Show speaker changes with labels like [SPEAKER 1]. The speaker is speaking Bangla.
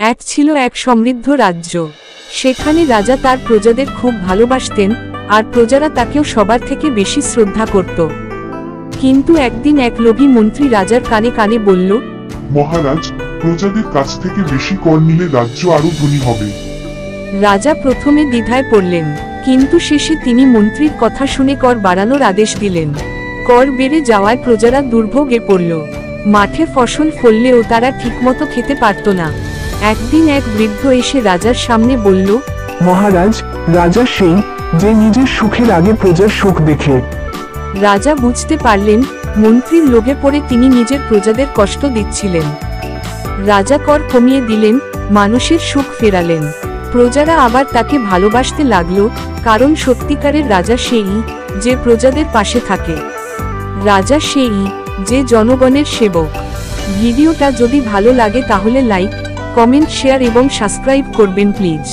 [SPEAKER 1] এক ছিল এক সমৃদ্ধ রাজ্য। সেখানে রাজা তার প্রজাদের খুব ভালোবাসতেন, আর প্রজারা তাকেও সবার থেকে বেশি শ্রদ্ধা করত। কিন্তু একদিন এক লোভী মন্ত্রী রাজার কানে কানে বলল,
[SPEAKER 2] মহারাজ, প্রজাদের কাছ থেকে বেশি কর নিলে রাজ্য আরো ধনী হবে।
[SPEAKER 1] রাজা প্রথমে দ্বিধায় পড়লেন, কিন্তু শেষে তিনি মন্ত্রীর কথা শুনে কর বাড়ানোর আদেশ দিলেন। কর বেড়ে যাওয়ায় প্রজারা দুর্ভোগে পড়ল। মাঠে ফসল ফললেও তারা ঠিকমতো খেতে পারত না। একদিন এক বৃদ্ধ এসে রাজার সামনে বলল,
[SPEAKER 3] মহারাজ, রাজা সেই যে নিজের সুখের আগে প্রজার সুখ দেখে।
[SPEAKER 1] রাজা বুঝতে পারলেন মন্ত্রীর লোভে পড়ে তিনি নিজের প্রজাদের কষ্ট দিচ্ছিলেন। রাজা কর কমিয়ে দিলেন, মানুষের সুখ ফেরালেন। প্রজারা আবার তাকে ভালোবাসতে লাগলো, কারণ সত্যিকারের রাজা সেই যে প্রজাদের পাশে থাকে। রাজা সেই যে জনগণের সেবক। ভিডিওটা যদি ভালো লাগে তাহলে লাইক, কমেন্ট, শেয়ার এবং সাবস্ক্রাইব করবেন প্লিজ।